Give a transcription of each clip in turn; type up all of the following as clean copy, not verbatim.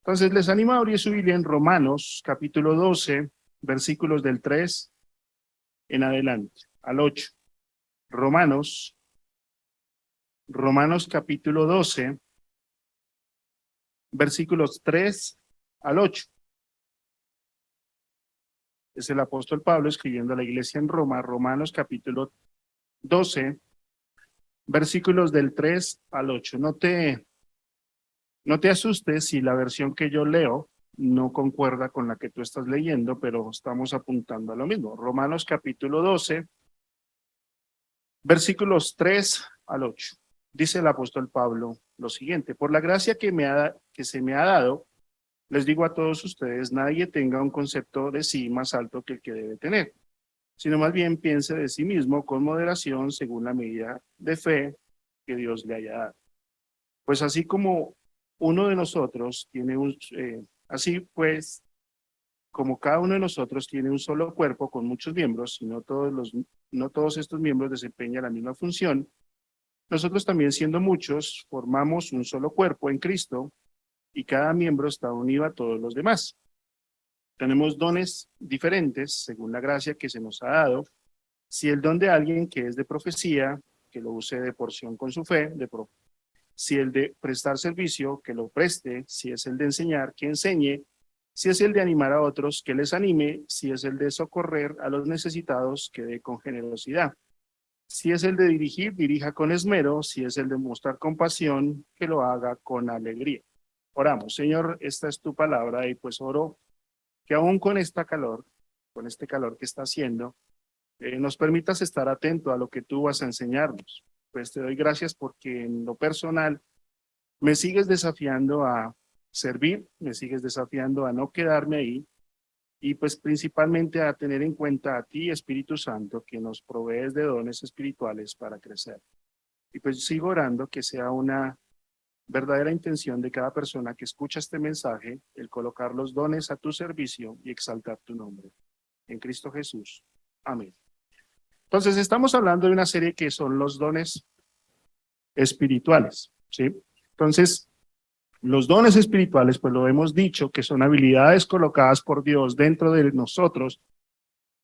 Entonces les animo a abrir su Biblia en Romanos, capítulo 12, versículos del 3 en adelante, al 8. Romanos capítulo 12, versículos 3 al 8. Es el apóstol Pablo escribiendo a la iglesia en Roma, Romanos capítulo 12, versículos del 3 al 8. No te asustes si la versión que yo leo no concuerda con la que tú estás leyendo, pero estamos apuntando a lo mismo. Romanos capítulo 12, versículos 3 al 8. Dice el apóstol Pablo lo siguiente: por la gracia que se me ha dado, les digo a todos ustedes, nadie tenga un concepto de sí más alto que el que debe tener, sino más bien piense de sí mismo con moderación según la medida de fe que Dios le haya dado. Pues así como uno de nosotros tiene así pues, como cada uno de nosotros tiene un solo cuerpo con muchos miembros, y no todos estos miembros desempeñan la misma función, nosotros también, siendo muchos, formamos un solo cuerpo en Cristo, y cada miembro está unido a todos los demás. Tenemos dones diferentes según la gracia que se nos ha dado. Si el don de alguien que es de profecía, que lo use de porción con su fe, si el de prestar servicio, que lo preste; si es el de enseñar, que enseñe; si es el de animar a otros, que les anime; si es el de socorrer a los necesitados, que dé con generosidad; si es el de dirigir, dirija con esmero; si es el de mostrar compasión, que lo haga con alegría. Oramos. Señor, esta es tu palabra, y pues oro que aún con este calor que está haciendo, nos permitas estar atento a lo que tú vas a enseñarnos. Pues te doy gracias porque en lo personal me sigues desafiando a servir, me sigues desafiando a no quedarme ahí, y pues principalmente a tener en cuenta a ti, Espíritu Santo, que nos provees de dones espirituales para crecer. Y pues sigo orando que sea una verdadera intención de cada persona que escucha este mensaje, el colocar los dones a tu servicio y exaltar tu nombre. En Cristo Jesús. Amén. Entonces estamos hablando de una serie que son los dones espirituales, ¿sí? Entonces, los dones espirituales, pues lo hemos dicho, que son habilidades colocadas por Dios dentro de nosotros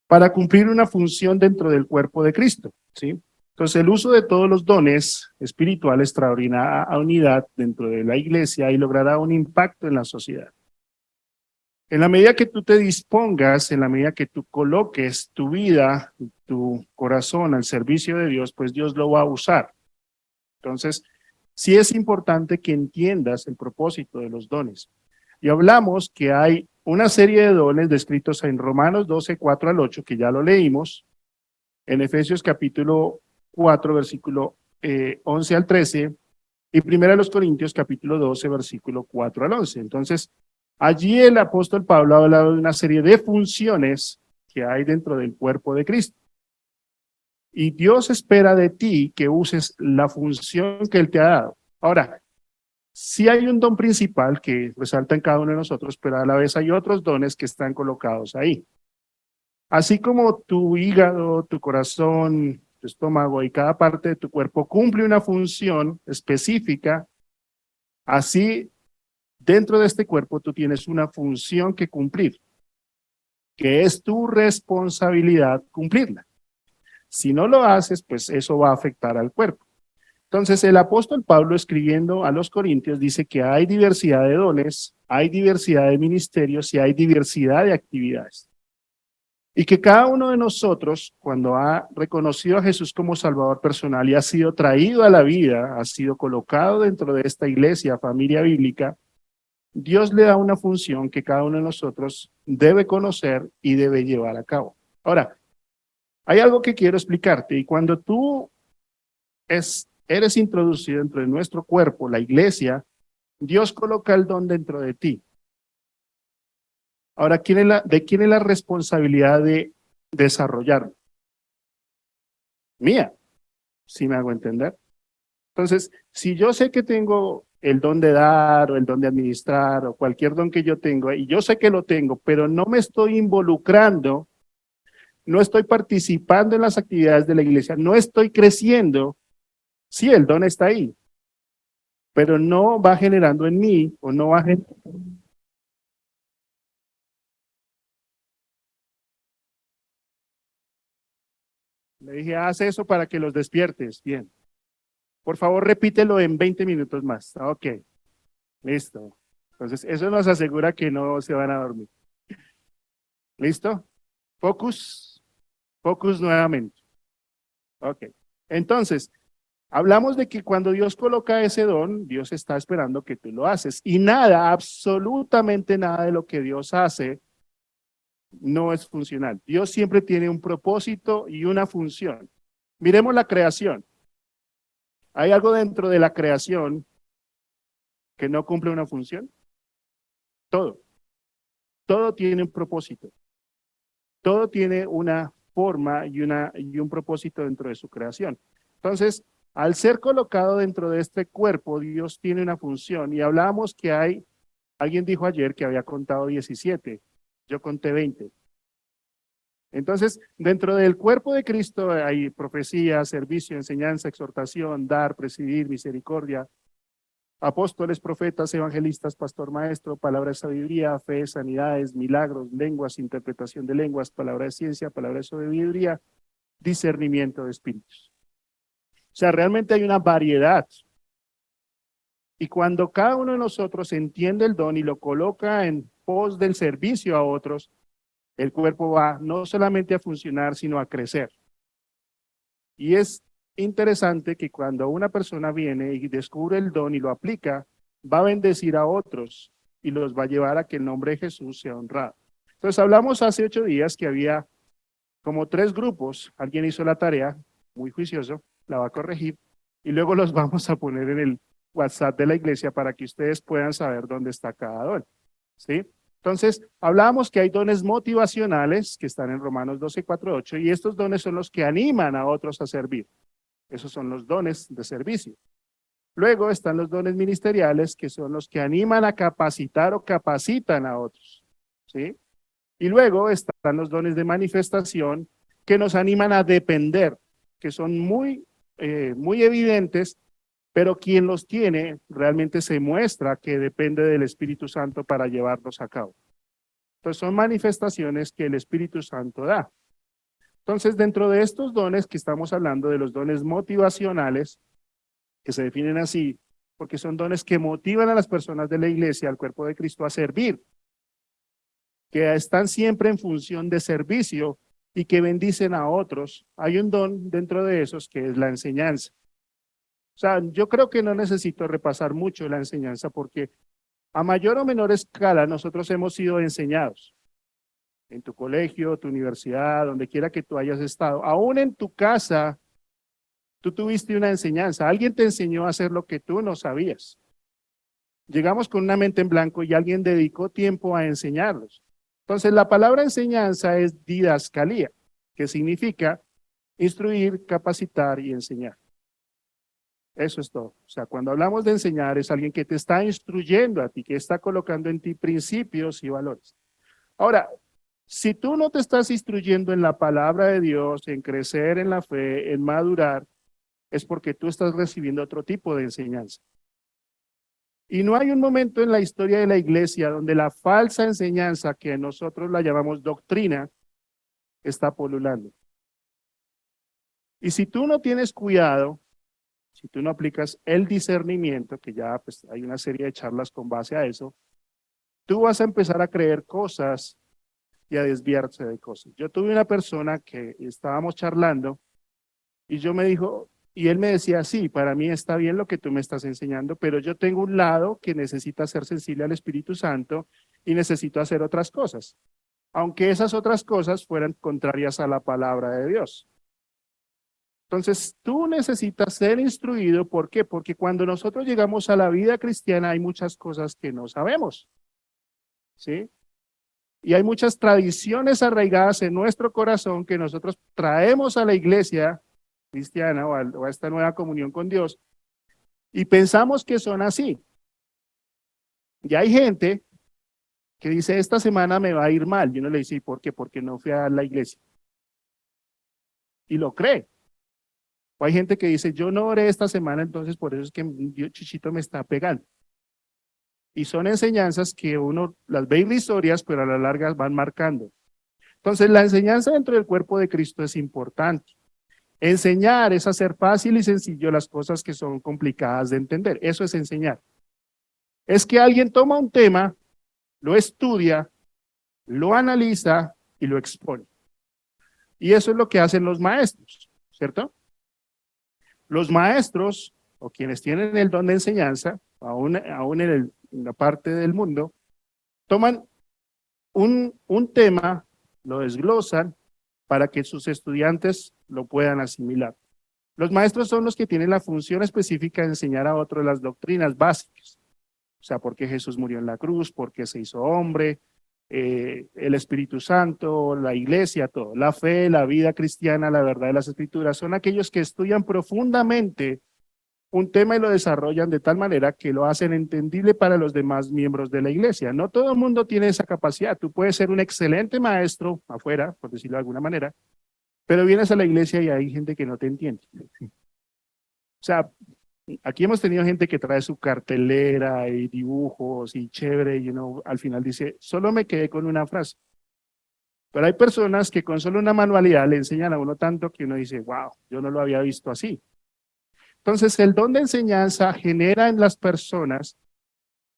para cumplir una función dentro del cuerpo de Cristo, ¿sí? Entonces, el uso de todos los dones espirituales traerá a unidad dentro de la iglesia y logrará un impacto en la sociedad. En la medida que tú te dispongas, en la medida que tú coloques tu vida, tu corazón al servicio de Dios, pues Dios lo va a usar. Entonces, sí es importante que entiendas el propósito de los dones. Y hablamos que hay una serie de dones descritos en Romanos 12, 4 al 8, que ya lo leímos, en Efesios capítulo 4, versículo 11 al 13, y Primera de los Corintios capítulo 12, versículo 4 al 11. Entonces, allí el apóstol Pablo ha hablado de una serie de funciones que hay dentro del cuerpo de Cristo. Y Dios espera de ti que uses la función que Él te ha dado. Ahora, sí hay un don principal que resalta en cada uno de nosotros, pero a la vez hay otros dones que están colocados ahí. Así como tu hígado, tu corazón, tu estómago y cada parte de tu cuerpo cumple una función específica, así dentro de este cuerpo tú tienes una función que cumplir, que es tu responsabilidad cumplirla. Si no lo haces, pues eso va a afectar al cuerpo. Entonces, el apóstol Pablo, escribiendo a los Corintios, dice que hay diversidad de dones, hay diversidad de ministerios y hay diversidad de actividades. Y que cada uno de nosotros, cuando ha reconocido a Jesús como Salvador personal y ha sido traído a la vida, ha sido colocado dentro de esta iglesia, familia bíblica, Dios le da una función que cada uno de nosotros debe conocer y debe llevar a cabo. Ahora, hay algo que quiero explicarte, y cuando tú eres introducido dentro de nuestro cuerpo, la iglesia, Dios coloca el don dentro de ti. Ahora, ¿de quién es la responsabilidad de desarrollarlo? Mía, si me hago entender. Entonces, si yo sé que tengo el don de dar o el don de administrar o cualquier don que yo tengo, y yo sé que lo tengo, pero no me estoy involucrando, no estoy participando en las actividades de la iglesia, no estoy creciendo, sí, el don está ahí, pero no va generando en mí, o no va generando Le dije, haz eso para que los despiertes. Bien. Por favor, repítelo en 20 minutos más. Ok, listo. Entonces, eso nos asegura que no se van a dormir. ¿Listo? Focus, focus nuevamente. Ok. Entonces, hablamos de que cuando Dios coloca ese don, Dios está esperando que tú lo haces. Y nada, absolutamente nada de lo que Dios hace no es funcional. Dios siempre tiene un propósito y una función. Miremos la creación. ¿Hay algo dentro de la creación que no cumple una función? Todo. Todo tiene un propósito. Todo tiene una forma y un propósito dentro de su creación. Entonces, al ser colocado dentro de este cuerpo, Dios tiene una función. Y hablábamos que alguien dijo ayer que había contado 17, yo conté 20. Entonces, dentro del cuerpo de Cristo hay profecía, servicio, enseñanza, exhortación, dar, presidir, misericordia, apóstoles, profetas, evangelistas, pastor, maestro, palabra de sabiduría, fe, sanidades, milagros, lenguas, interpretación de lenguas, palabra de ciencia, palabra de sabiduría, discernimiento de espíritus. O sea, realmente hay una variedad. Y cuando cada uno de nosotros entiende el don y lo coloca en pos del servicio a otros, el cuerpo va no solamente a funcionar, sino a crecer. Y es interesante que cuando una persona viene y descubre el don y lo aplica, va a bendecir a otros y los va a llevar a que el nombre de Jesús sea honrado. Entonces hablamos hace 8 días que había como 3 grupos. Alguien hizo la tarea, muy juicioso, la va a corregir y luego los vamos a poner en el WhatsApp de la iglesia para que ustedes puedan saber dónde está cada don. ¿Sí? Entonces, hablábamos que hay dones motivacionales que están en Romanos 12, 4, 8, y estos dones son los que animan a otros a servir. Esos son los dones de servicio. Luego están los dones ministeriales, que son los que animan a capacitar o capacitan a otros. ¿Sí? Y luego están los dones de manifestación, que nos animan a depender, que son muy evidentes, pero quien los tiene realmente se muestra que depende del Espíritu Santo para llevarlos a cabo. Entonces son manifestaciones que el Espíritu Santo da. Entonces dentro de estos dones que estamos hablando, de los dones motivacionales, que se definen así, porque son dones que motivan a las personas de la iglesia, al cuerpo de Cristo, a servir, que están siempre en función de servicio y que bendicen a otros. Hay un don dentro de esos que es la enseñanza. O sea, yo creo que no necesito repasar mucho la enseñanza porque a mayor o menor escala nosotros hemos sido enseñados. En tu colegio, tu universidad, donde quiera que tú hayas estado. Aún en tu casa, tú tuviste una enseñanza. Alguien te enseñó a hacer lo que tú no sabías. Llegamos con una mente en blanco y alguien dedicó tiempo a enseñarlos. Entonces, la palabra enseñanza es didascalía, que significa instruir, capacitar y enseñar. Eso es todo. O sea, cuando hablamos de enseñar, es alguien que te está instruyendo a ti, que está colocando en ti principios y valores. Ahora, si tú no te estás instruyendo en la palabra de Dios, en crecer en la fe, en madurar, es porque tú estás recibiendo otro tipo de enseñanza. Y no hay un momento en la historia de la iglesia donde la falsa enseñanza, que nosotros la llamamos doctrina, está polulando. Y si tú no tienes cuidado, si tú no aplicas el discernimiento, que ya pues, hay una serie de charlas con base a eso, tú vas a empezar a creer cosas y a desviarse de cosas. Yo tuve una persona que estábamos charlando y él me decía, sí, para mí está bien lo que tú me estás enseñando, pero yo tengo un lado que necesita ser sensible al Espíritu Santo y necesito hacer otras cosas, aunque esas otras cosas fueran contrarias a la palabra de Dios. Entonces, tú necesitas ser instruido. ¿Por qué? Porque cuando nosotros llegamos a la vida cristiana hay muchas cosas que no sabemos, ¿sí? Y hay muchas tradiciones arraigadas en nuestro corazón que nosotros traemos a la iglesia cristiana o a esta nueva comunión con Dios y pensamos que son así. Y hay gente que dice, esta semana me va a ir mal. Y uno le dice, ¿y por qué? Porque no fui a la iglesia. Y lo cree. O hay gente que dice, yo no oré esta semana, entonces por eso es que Dios Chichito me está pegando. Y son enseñanzas que uno las ve irrisorias, pero a la larga van marcando. Entonces, la enseñanza dentro del cuerpo de Cristo es importante. Enseñar es hacer fácil y sencillo las cosas que son complicadas de entender. Eso es enseñar. Es que alguien toma un tema, lo estudia, lo analiza y lo expone. Y eso es lo que hacen los maestros, ¿cierto? Los maestros, o quienes tienen el don de enseñanza, aún en la parte del mundo, toman un tema, lo desglosan para que sus estudiantes lo puedan asimilar. Los maestros son los que tienen la función específica de enseñar a otros las doctrinas básicas. O sea, por qué Jesús murió en la cruz, por qué se hizo hombre, el Espíritu Santo, la iglesia, todo. La fe, la vida cristiana, la verdad de las Escrituras, son aquellos que estudian profundamente un tema y lo desarrollan de tal manera que lo hacen entendible para los demás miembros de la iglesia. No todo el mundo tiene esa capacidad. Tú puedes ser un excelente maestro afuera, por decirlo de alguna manera, pero vienes a la iglesia y hay gente que no te entiende. O sea, aquí hemos tenido gente que trae su cartelera y dibujos y chévere, y uno al final dice, solo me quedé con una frase. Pero hay personas que con solo una manualidad le enseñan a uno tanto que uno dice, wow, yo no lo había visto así. Entonces, el don de enseñanza genera en las personas,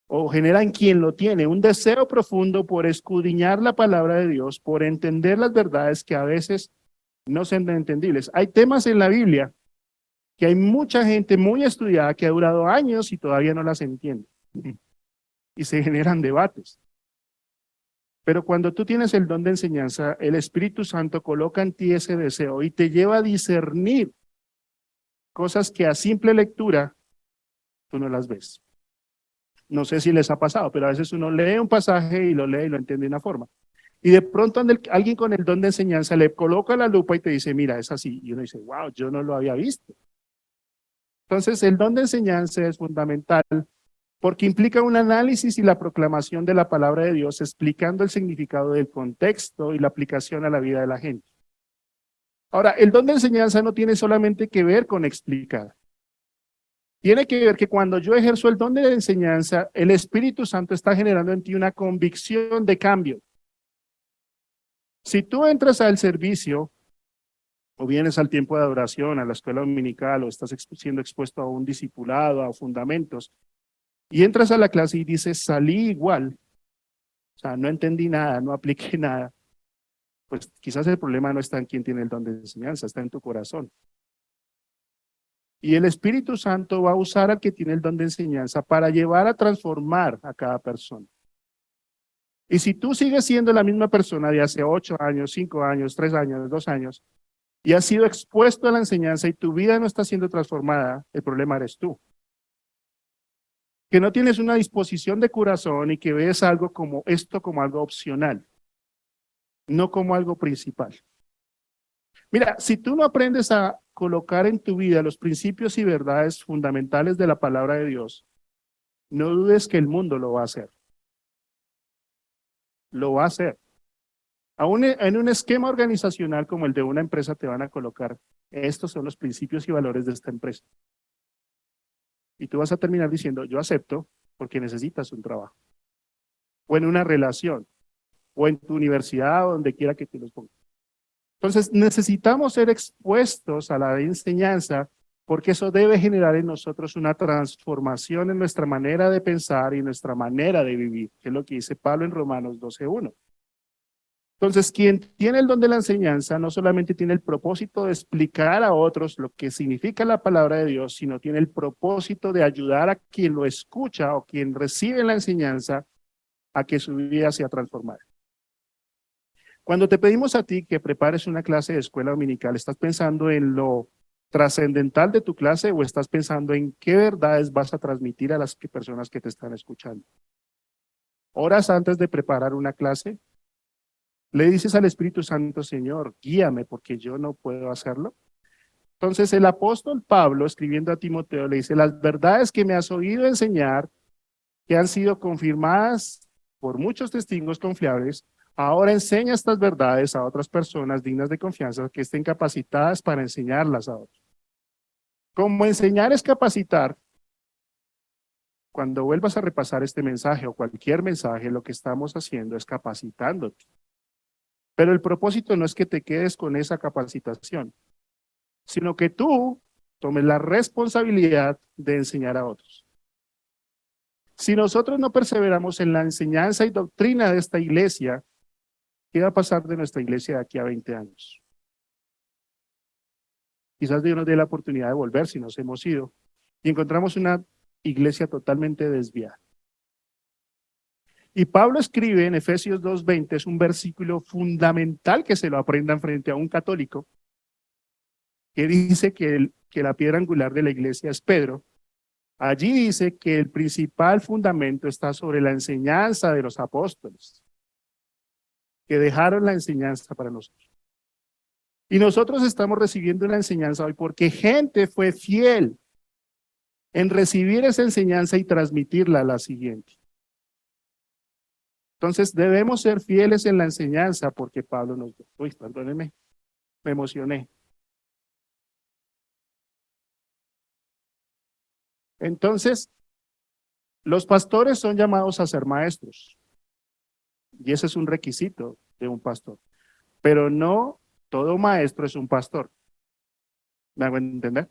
o genera en quien lo tiene, un deseo profundo por escudriñar la palabra de Dios, por entender las verdades que a veces no son entendibles. Hay temas en la Biblia que hay mucha gente muy estudiada que ha durado años y todavía no las entiende. Y se generan debates. Pero cuando tú tienes el don de enseñanza, el Espíritu Santo coloca en ti ese deseo y te lleva a discernir cosas que a simple lectura tú no las ves. No sé si les ha pasado, pero a veces uno lee un pasaje y lo lee y lo entiende de una forma. Y de pronto alguien con el don de enseñanza le coloca la lupa y te dice, mira, es así. Y uno dice, wow, yo no lo había visto. Entonces, el don de enseñanza es fundamental porque implica un análisis y la proclamación de la palabra de Dios, explicando el significado del contexto y la aplicación a la vida de la gente. Ahora, el don de enseñanza no tiene solamente que ver con explicar. Tiene que ver que cuando yo ejerzo el don de enseñanza, el Espíritu Santo está generando en ti una convicción de cambio. Si tú entras al servicio o vienes al tiempo de adoración, a la escuela dominical, o estás siendo expuesto a un discipulado, a fundamentos, y entras a la clase y dices, salí igual, o sea, no entendí nada, no apliqué nada, pues quizás el problema no está en quien tiene el don de enseñanza, está en tu corazón. Y el Espíritu Santo va a usar al que tiene el don de enseñanza para llevar a transformar a cada persona. Y si tú sigues siendo la misma persona de hace 8 años, 5 años, 3 años, 2 años, y has sido expuesto a la enseñanza y tu vida no está siendo transformada, el problema eres tú. Que no tienes una disposición de corazón y que ves algo como esto como algo opcional, no como algo principal. Mira, si tú no aprendes a colocar en tu vida los principios y verdades fundamentales de la palabra de Dios, no dudes que el mundo lo va a hacer. Lo va a hacer. Aún en un esquema organizacional como el de una empresa te van a colocar, estos son los principios y valores de esta empresa. Y tú vas a terminar diciendo, yo acepto porque necesitas un trabajo. O en una relación, o en tu universidad, o donde quiera que te los pongas. Entonces necesitamos ser expuestos a la enseñanza porque eso debe generar en nosotros una transformación en nuestra manera de pensar y nuestra manera de vivir, que es lo que dice Pablo en Romanos 12:1. Entonces, quien tiene el don de la enseñanza no solamente tiene el propósito de explicar a otros lo que significa la palabra de Dios, sino tiene el propósito de ayudar a quien lo escucha o quien recibe la enseñanza a que su vida sea transformada. Cuando te pedimos a ti que prepares una clase de escuela dominical, ¿estás pensando en lo trascendental de tu clase o estás pensando en qué verdades vas a transmitir a las personas que te están escuchando? Horas antes de preparar una clase, le dices al Espíritu Santo, Señor, guíame porque yo no puedo hacerlo. Entonces el apóstol Pablo, escribiendo a Timoteo, le dice, las verdades que me has oído enseñar, que han sido confirmadas por muchos testigos confiables, ahora enseña estas verdades a otras personas dignas de confianza que estén capacitadas para enseñarlas a otros. Como enseñar es capacitar, cuando vuelvas a repasar este mensaje o cualquier mensaje, lo que estamos haciendo es capacitándote. Pero el propósito no es que te quedes con esa capacitación. sino que tú tomes la responsabilidad de enseñar a otros. Si nosotros no perseveramos en la enseñanza y doctrina de esta iglesia, ¿qué va a pasar de nuestra iglesia de aquí a 20 años? Quizás Dios nos dé la oportunidad de volver si nos hemos ido y encontramos una iglesia totalmente desviada. Y Pablo escribe en Efesios 2:20, es un versículo fundamental que se lo aprendan frente a un católico, que dice que la piedra angular de la iglesia es Pedro. Allí dice que el principal fundamento está sobre la enseñanza de los apóstoles, que dejaron la enseñanza para nosotros. Y nosotros estamos recibiendo una enseñanza hoy porque gente fue fiel en recibir esa enseñanza y transmitirla a la siguiente. Entonces debemos ser fieles en la enseñanza porque Pablo nos... Uy, perdónenme, me emocioné. Entonces, los pastores son llamados a ser maestros y ese es un requisito de un pastor, pero no todo maestro es un pastor. ¿Me hago entender?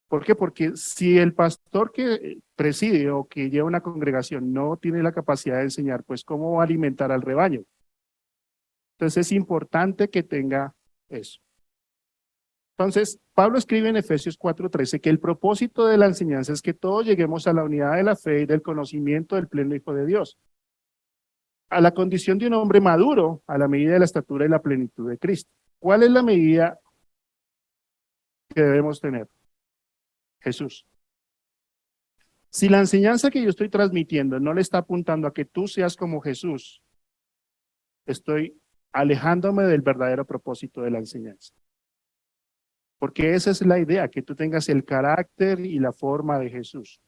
¿Por qué? Porque si el pastor que preside o que lleva una congregación no tiene la capacidad de enseñar, pues ¿cómo va a alimentar al rebaño? Entonces es importante que tenga eso. Entonces, Pablo escribe en Efesios 4:13 que el propósito de la enseñanza es que todos lleguemos a la unidad de la fe y del conocimiento del pleno Hijo de Dios, a la condición de un hombre maduro a la medida de la estatura y la plenitud de Cristo. ¿Cuál es la medida que debemos tener? Jesús. Si la enseñanza que yo estoy transmitiendo no le está apuntando a que tú seas como Jesús, estoy alejándome del verdadero propósito de la enseñanza. Porque esa es la idea, que tú tengas el carácter y la forma de Jesús.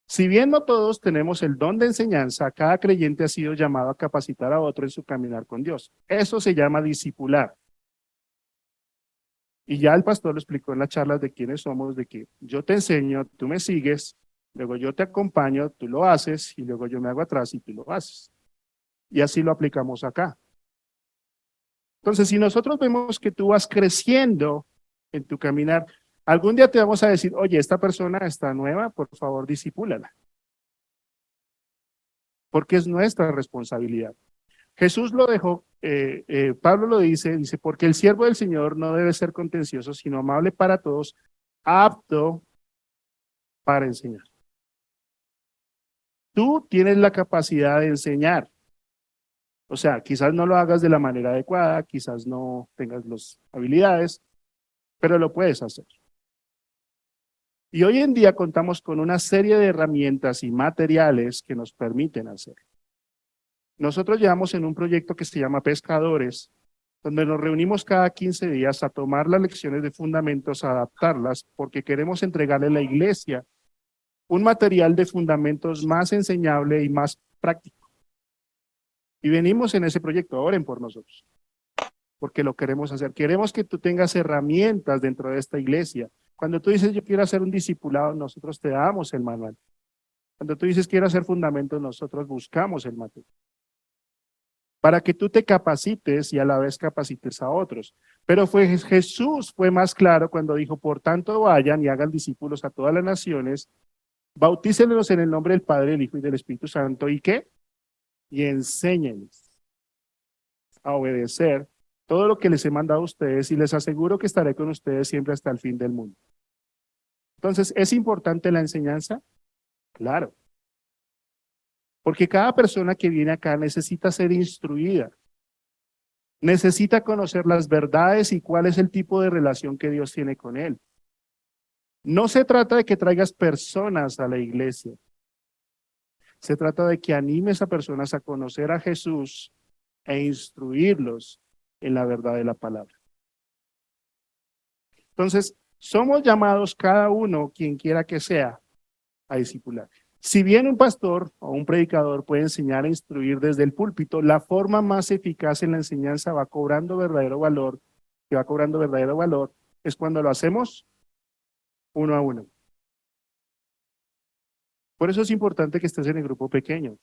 Si bien no todos tenemos el don de enseñanza, cada creyente ha sido llamado a capacitar a otro en su caminar con Dios. Eso se llama discipular. Y ya el pastor lo explicó en las charlas de quiénes somos, de que yo te enseño, tú me sigues, luego yo te acompaño, tú lo haces, y luego yo me hago atrás y tú lo haces. Y así lo aplicamos acá. Entonces, si nosotros vemos que tú vas creciendo en tu caminar, algún día te vamos a decir, oye, esta persona está nueva, por favor, discípulala. Porque es nuestra responsabilidad. Jesús lo dejó, Pablo lo dice, porque el siervo del Señor no debe ser contencioso, sino amable para todos, apto para enseñar. Tú tienes la capacidad de enseñar. O sea, quizás no lo hagas de la manera adecuada, quizás no tengas las habilidades, pero lo puedes hacer. Y hoy en día contamos con una serie de herramientas y materiales que nos permiten hacerlo. Nosotros llevamos en un proyecto que se llama Pescadores, donde nos reunimos cada 15 días a tomar las lecciones de fundamentos, a adaptarlas, porque queremos entregarle a la iglesia un material de fundamentos más enseñable y más práctico. Y venimos en ese proyecto, oren por nosotros, porque lo queremos hacer. Queremos que tú tengas herramientas dentro de esta iglesia. Cuando tú dices, yo quiero hacer un discipulado, nosotros te damos el manual. Cuando tú dices, quiero hacer fundamentos, nosotros buscamos el material, para que tú te capacites y a la vez capacites a otros. Pero Jesús fue más claro cuando dijo, por tanto vayan y hagan discípulos a todas las naciones, bautícenlos en el nombre del Padre, del Hijo y del Espíritu Santo, ¿y qué? Y enséñenles a obedecer todo lo que les he mandado a ustedes y les aseguro que estaré con ustedes siempre hasta el fin del mundo. Entonces, ¿es importante la enseñanza? Claro. Porque cada persona que viene acá necesita ser instruida, necesita conocer las verdades y cuál es el tipo de relación que Dios tiene con él. No se trata de que traigas personas a la iglesia, se trata de que animes a personas a conocer a Jesús e instruirlos en la verdad de la palabra. Entonces, somos llamados cada uno, quien quiera que sea, a discipular. Si bien un pastor o un predicador puede enseñar e instruir desde el púlpito, la forma más eficaz en la enseñanza va cobrando verdadero valor, es cuando lo hacemos uno a uno. Por eso es importante que estés en el grupo pequeño.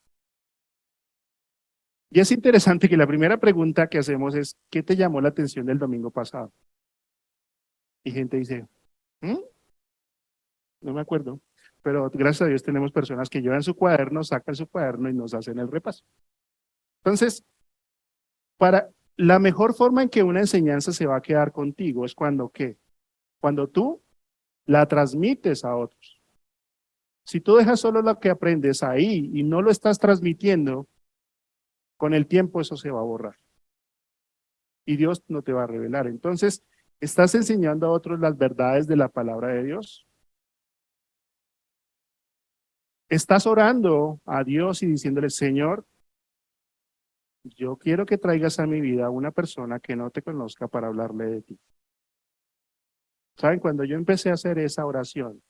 Y es interesante que la primera pregunta que hacemos es, ¿qué te llamó la atención del domingo pasado? Y gente dice, "¿Mm? No me acuerdo". Pero gracias a Dios tenemos personas que llevan su cuaderno, sacan su cuaderno y nos hacen el repaso. Entonces, para la mejor forma en que una enseñanza se va a quedar contigo es cuando, ¿qué? Cuando tú la transmites a otros. Si tú dejas solo lo que aprendes ahí y no lo estás transmitiendo, con el tiempo eso se va a borrar y Dios no te va a revelar. Entonces, ¿estás enseñando a otros las verdades de la palabra de Dios? ¿Estás orando a Dios y diciéndole, Señor, yo quiero que traigas a mi vida a una persona que no te conozca para hablarle de ti? ¿Saben? Cuando yo empecé a hacer esa oración,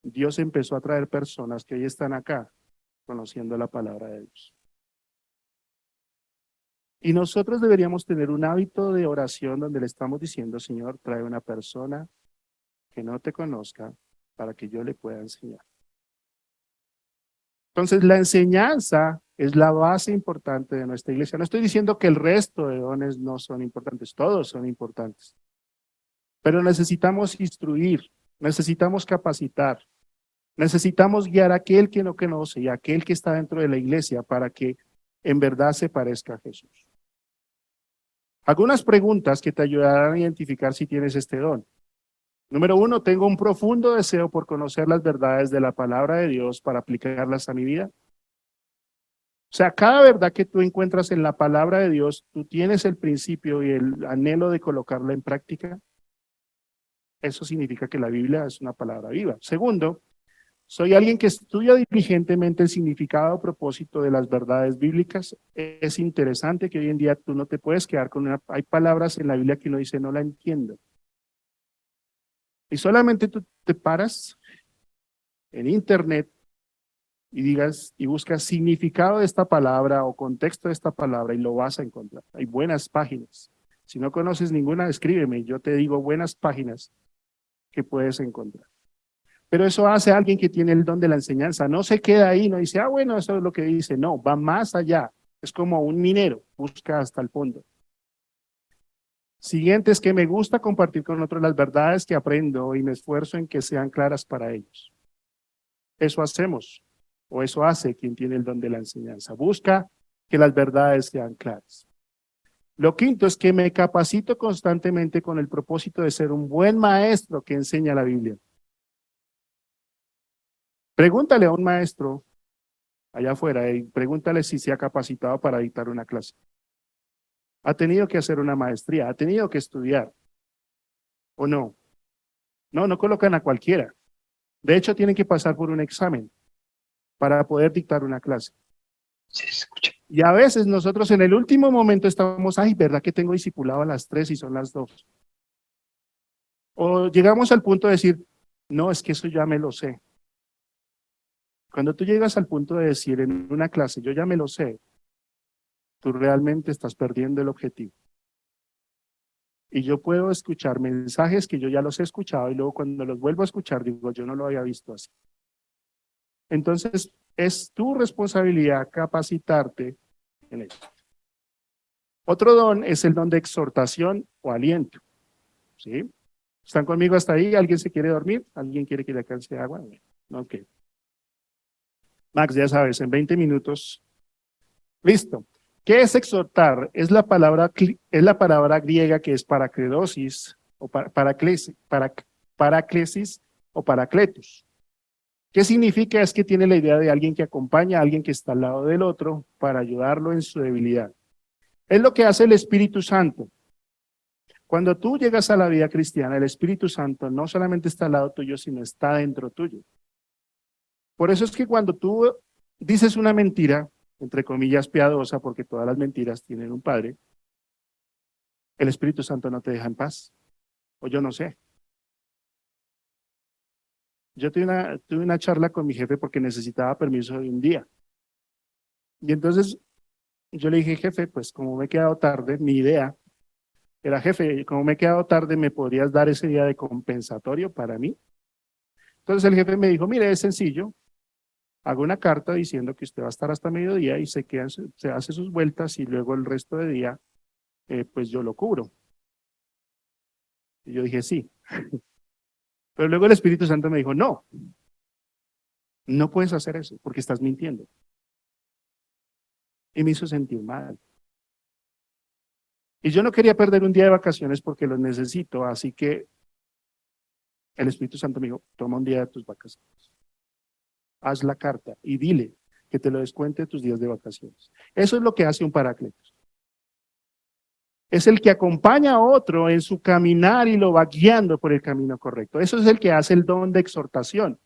Dios empezó a traer personas que hoy están acá conociendo la palabra de Dios. Y nosotros deberíamos tener un hábito de oración donde le estamos diciendo, Señor, trae una persona que no te conozca para que yo le pueda enseñar. Entonces, la enseñanza es la base importante de nuestra iglesia. No estoy diciendo que el resto de dones no son importantes, todos son importantes. Pero necesitamos instruir, necesitamos capacitar, necesitamos guiar a aquel que no conoce y a aquel que está dentro de la iglesia para que en verdad se parezca a Jesús. Algunas preguntas que te ayudarán a identificar si tienes este don. Número 1, tengo un profundo deseo por conocer las verdades de la palabra de Dios para aplicarlas a mi vida. O sea, cada verdad que tú encuentras en la palabra de Dios, tú tienes el principio y el anhelo de colocarla en práctica. Eso significa que la Biblia es una palabra viva. Segundo, soy alguien que estudia diligentemente el significado o propósito de las verdades bíblicas. Es interesante que hoy en día tú no te puedes quedar con una... Hay palabras en la Biblia que uno dice, no la entiendo. Y solamente tú te paras en internet y digas y buscas significado de esta palabra o contexto de esta palabra y lo vas a encontrar. Hay buenas páginas. Si no conoces ninguna, escríbeme. Yo te digo buenas páginas que puedes encontrar. Pero eso hace a alguien que tiene el don de la enseñanza. No se queda ahí, no dice, bueno, eso es lo que dice. No, va más allá. Es como un minero, busca hasta el fondo. Siguiente es que me gusta compartir con otros las verdades que aprendo y me esfuerzo en que sean claras para ellos. Eso hacemos, o eso hace quien tiene el don de la enseñanza. Busca que las verdades sean claras. Lo quinto es que me capacito constantemente con el propósito de ser un buen maestro que enseña la Biblia. Pregúntale a un maestro allá afuera y pregúntale si se ha capacitado para dictar una clase. ¿Ha tenido que hacer una maestría? ¿Ha tenido que estudiar? ¿O no? No, no colocan a cualquiera. De hecho, tienen que pasar por un examen para poder dictar una clase. Se escucha. Y a veces nosotros en el último momento estamos, ay, ¿verdad que tengo discipulado a las 3 y son las 2? O llegamos al punto de decir, no, es que eso ya me lo sé. Cuando tú llegas al punto de decir en una clase, yo ya me lo sé, tú realmente estás perdiendo el objetivo. Y yo puedo escuchar mensajes que yo ya los he escuchado y luego cuando los vuelvo a escuchar digo, yo no lo había visto así. Entonces, es tu responsabilidad capacitarte en esto. Otro don es el don de exhortación o aliento. ¿Sí? ¿Están conmigo hasta ahí? ¿Alguien se quiere dormir? ¿Alguien quiere que le alcance agua? Ok. Max, ya sabes, en 20 minutos. Listo. ¿Qué es exhortar? Es la palabra griega que es paraclesis o paraclesis o paracletos. ¿Qué significa? Es que tiene la idea de alguien que acompaña a alguien que está al lado del otro para ayudarlo en su debilidad. Es lo que hace el Espíritu Santo. Cuando tú llegas a la vida cristiana, el Espíritu Santo no solamente está al lado tuyo, sino está dentro tuyo. Por eso es que cuando tú dices una mentira, entre comillas piadosa, porque todas las mentiras tienen un padre, el Espíritu Santo no te deja en paz. O yo no sé. Yo tuve una charla con mi jefe porque necesitaba permiso de un día. Y entonces yo le dije, jefe, pues como me he quedado tarde, mi idea era, jefe, como me he quedado tarde, ¿me podrías dar ese día de compensatorio para mí? Entonces el jefe me dijo, mire, es sencillo, hago una carta diciendo que usted va a estar hasta mediodía y se hace sus vueltas y luego el resto del día, pues yo lo cubro. Y yo dije, sí. Pero luego el Espíritu Santo me dijo, no, no puedes hacer eso porque estás mintiendo. Y me hizo sentir mal. Y yo no quería perder un día de vacaciones porque los necesito, así que el Espíritu Santo me dijo, toma un día de tus vacaciones. Haz la carta y dile que te lo descuente de tus días de vacaciones. Eso es lo que hace un Paráclitos. Es el que acompaña a otro en su caminar y lo va guiando por el camino correcto. Eso es el que hace el don de exhortación.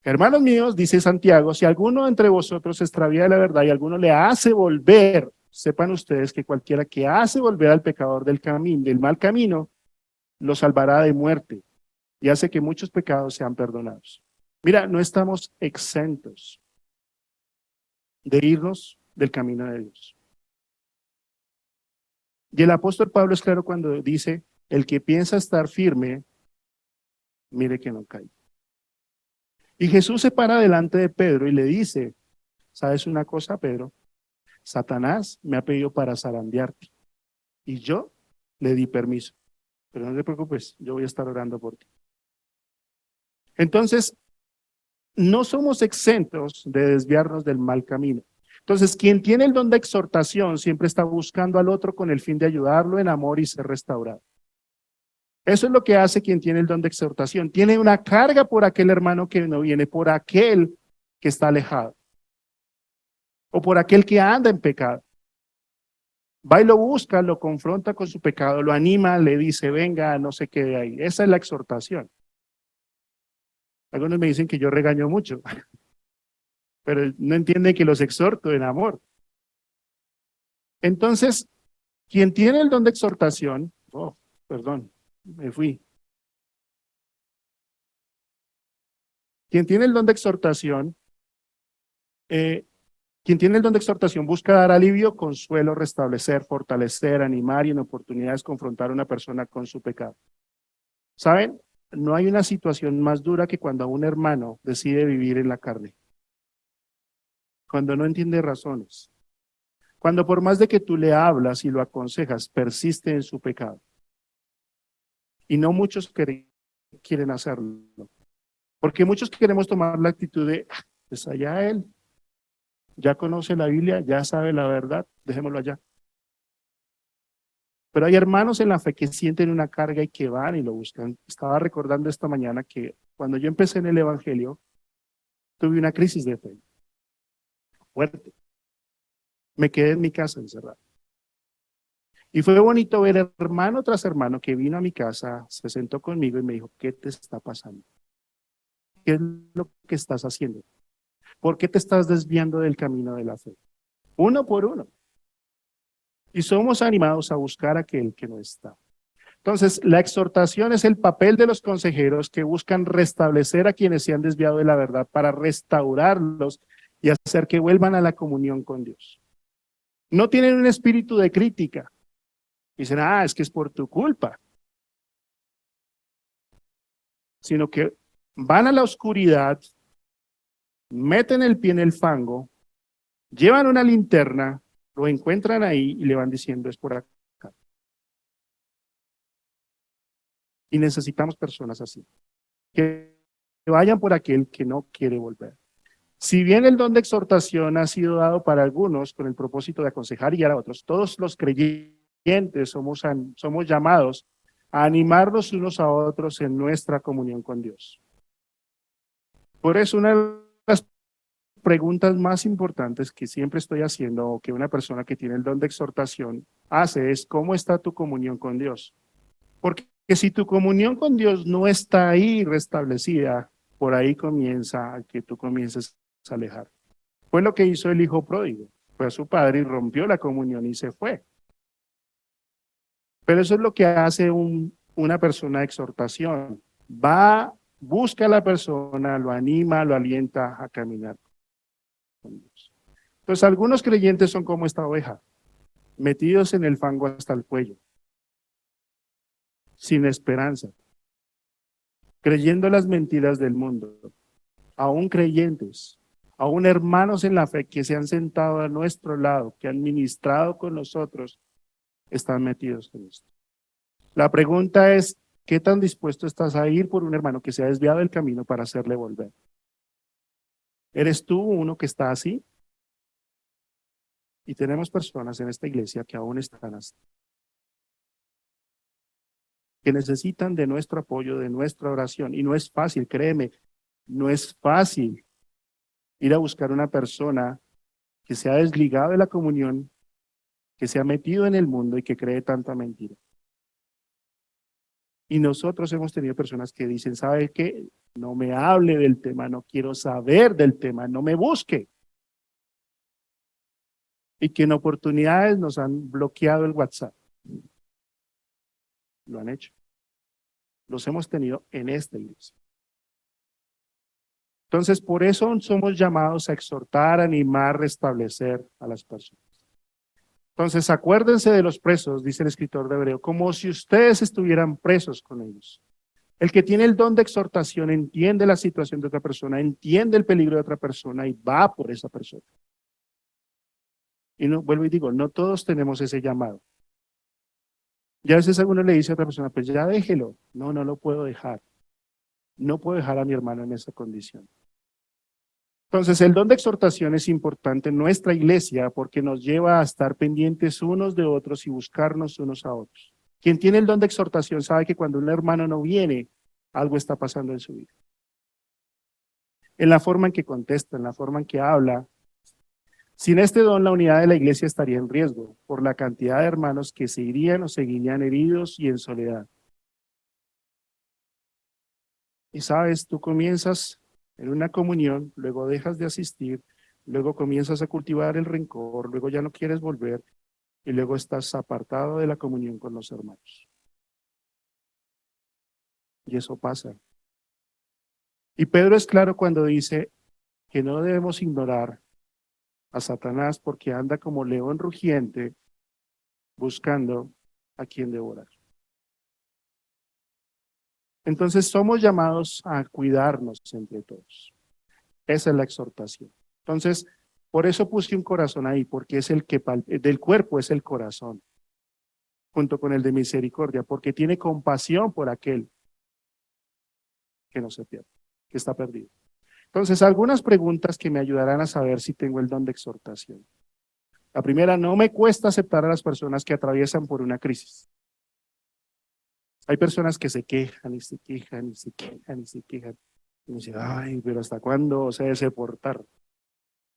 Hermanos míos, dice Santiago, si alguno entre vosotros se extravía de la verdad y alguno le hace volver, sepan ustedes que cualquiera que hace volver al pecador del camino, del mal camino, lo salvará de muerte y hace que muchos pecados sean perdonados. Mira, no estamos exentos de irnos del camino de Dios. Y el apóstol Pablo es claro cuando dice, el que piensa estar firme, mire que no caiga. Y Jesús se para delante de Pedro y le dice, ¿sabes una cosa, Pedro? Satanás me ha pedido para zarandearte. Y yo le di permiso. Pero no te preocupes, yo voy a estar orando por ti. Entonces, no somos exentos de desviarnos del mal camino. Entonces, quien tiene el don de exhortación siempre está buscando al otro con el fin de ayudarlo en amor y ser restaurado. Eso es lo que hace quien tiene el don de exhortación. Tiene una carga por aquel hermano que no viene, por aquel que está alejado o por aquel que anda en pecado. Va y lo busca, lo confronta con su pecado, lo anima, le dice, venga, no se quede ahí. Esa es la exhortación. Algunos me dicen que yo regaño mucho, pero no entienden que los exhorto en amor. Entonces, quien tiene el don de exhortación, perdón, me fui. Quien tiene el don de exhortación, busca dar alivio, consuelo, restablecer, fortalecer, animar y en oportunidades confrontar a una persona con su pecado. ¿Saben? No hay una situación más dura que cuando un hermano decide vivir en la carne. Cuando no entiende razones. Cuando por más de que tú le hablas y lo aconsejas, persiste en su pecado. Y no muchos quieren hacerlo. Porque muchos queremos tomar la actitud de, pues allá él, ya conoce la Biblia, ya sabe la verdad, dejémoslo allá. Pero hay hermanos en la fe que sienten una carga y que van y lo buscan. Estaba recordando esta mañana que cuando yo empecé en el Evangelio, tuve una crisis de fe fuerte. Me quedé en mi casa encerrado. Y fue bonito ver hermano tras hermano que vino a mi casa, se sentó conmigo y me dijo, ¿qué te está pasando? ¿Qué es lo que estás haciendo? ¿Por qué te estás desviando del camino de la fe? Uno por uno. Y somos animados a buscar a aquel que no está. Entonces, la exhortación es el papel de los consejeros que buscan restablecer a quienes se han desviado de la verdad para restaurarlos y hacer que vuelvan a la comunión con Dios. No tienen un espíritu de crítica. Dicen, es que es por tu culpa. Sino que van a la oscuridad, meten el pie en el fango, llevan una linterna, lo encuentran ahí y le van diciendo, es por acá. Y necesitamos personas así, que vayan por aquel que no quiere volver. Si bien el don de exhortación ha sido dado para algunos con el propósito de aconsejar y guiar a otros, todos los creyentes somos llamados a animarnos unos a otros en nuestra comunión con Dios. Por eso una de las preguntas más importantes que siempre estoy haciendo o que una persona que tiene el don de exhortación hace es, ¿cómo está tu comunión con Dios? Porque si tu comunión con Dios no está ahí restablecida, por ahí comienza a que tú comiences a alejar. Fue lo que hizo el hijo pródigo. Fue a su padre y rompió la comunión y se fue. Pero eso es lo que hace una persona de exhortación. Va, busca a la persona, lo anima, lo alienta a caminar con Dios. Entonces, algunos creyentes son como esta oveja, metidos en el fango hasta el cuello, sin esperanza, creyendo las mentiras del mundo, aún creyentes, aún hermanos en la fe que se han sentado a nuestro lado, que han ministrado con nosotros, están metidos en esto. La pregunta es, ¿qué tan dispuesto estás a ir por un hermano que se ha desviado del camino para hacerle volver? ¿Eres tú uno que está así? Y tenemos personas en esta iglesia que aún están así, que necesitan de nuestro apoyo, de nuestra oración. Y no es fácil, créeme, no es fácil ir a buscar una persona que se ha desligado de la comunión, que se ha metido en el mundo y que cree tanta mentira. Y nosotros hemos tenido personas que dicen, ¿sabe qué? No me hable del tema, no quiero saber del tema, no me busque. Y que en oportunidades nos han bloqueado el WhatsApp. Lo han hecho. Los hemos tenido en esta iglesia. Entonces, por eso somos llamados a exhortar, animar, restablecer a las personas. Entonces, acuérdense de los presos, dice el escritor de Hebreo, como si ustedes estuvieran presos con ellos. El que tiene el don de exhortación entiende la situación de otra persona, entiende el peligro de otra persona y va por esa persona. Y no, vuelvo y digo, no todos tenemos ese llamado. Y a veces alguno le dice a otra persona, pues ya déjelo. No, no lo puedo dejar. No puedo dejar a mi hermano en esa condición. Entonces, el don de exhortación es importante en nuestra iglesia porque nos lleva a estar pendientes unos de otros y buscarnos unos a otros. Quien tiene el don de exhortación sabe que cuando un hermano no viene, algo está pasando en su vida. En la forma en que contesta, en la forma en que habla. Sin este don, la unidad de la iglesia estaría en riesgo por la cantidad de hermanos que se irían o seguirían heridos y en soledad. Y sabes, tú comienzas en una comunión, luego dejas de asistir, luego comienzas a cultivar el rencor, luego ya no quieres volver y luego estás apartado de la comunión con los hermanos. Y eso pasa. Y Pedro es claro cuando dice que no debemos ignorar a Satanás porque anda como león rugiente buscando a quien devorar. Entonces somos llamados a cuidarnos entre todos. Esa es la exhortación. Entonces, por eso puse un corazón ahí, porque es el que del cuerpo es el corazón, junto con el de misericordia, porque tiene compasión por aquel que no se pierde, que está perdido. Entonces, algunas preguntas que me ayudarán a saber si tengo el don de exhortación. La primera, no me cuesta aceptar a las personas que atraviesan por una crisis. Hay personas que se quejan y se quejan y se quejan y se quejan. Y me dicen, ay, pero ¿hasta cuándo se debe soportar?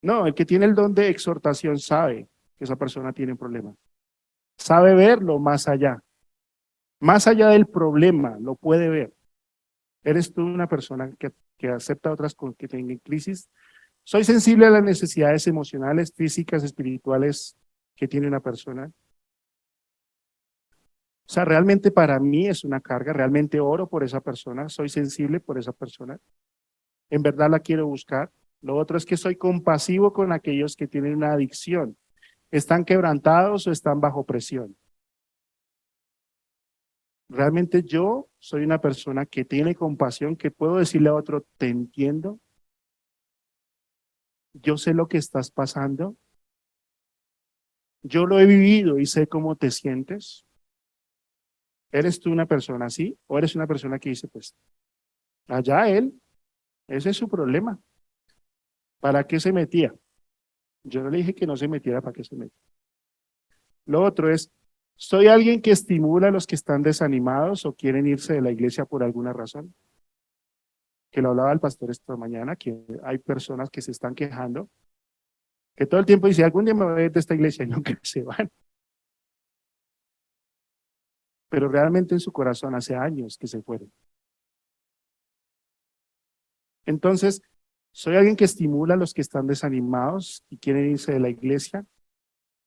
No, el que tiene el don de exhortación sabe que esa persona tiene un problema. Sabe verlo más allá del problema, lo puede ver. ¿Eres tú una persona que acepta a otras que tengan crisis? ¿Soy sensible a las necesidades emocionales, físicas, espirituales que tiene una persona? O sea, realmente para mí es una carga, realmente oro por esa persona, soy sensible por esa persona, en verdad la quiero buscar. Lo otro es que soy compasivo con aquellos que tienen una adicción, están quebrantados o están bajo presión. Realmente yo soy una persona que tiene compasión, que puedo decirle a otro, te entiendo, yo sé lo que estás pasando, yo lo he vivido y sé cómo te sientes. ¿Eres tú una persona así o eres una persona que dice, pues, allá él, ese es su problema? ¿Para qué se metía? Yo no le dije que no se metiera, ¿para qué se metía? Lo otro es, ¿soy alguien que estimula a los que están desanimados o quieren irse de la iglesia por alguna razón? Que lo hablaba el pastor esta mañana, que hay personas que se están quejando, que todo el tiempo dice, algún día me voy a ir de esta iglesia y nunca se van. Pero realmente en su corazón hace años que se fueron. Entonces, ¿soy alguien que estimula a los que están desanimados y quieren irse de la iglesia?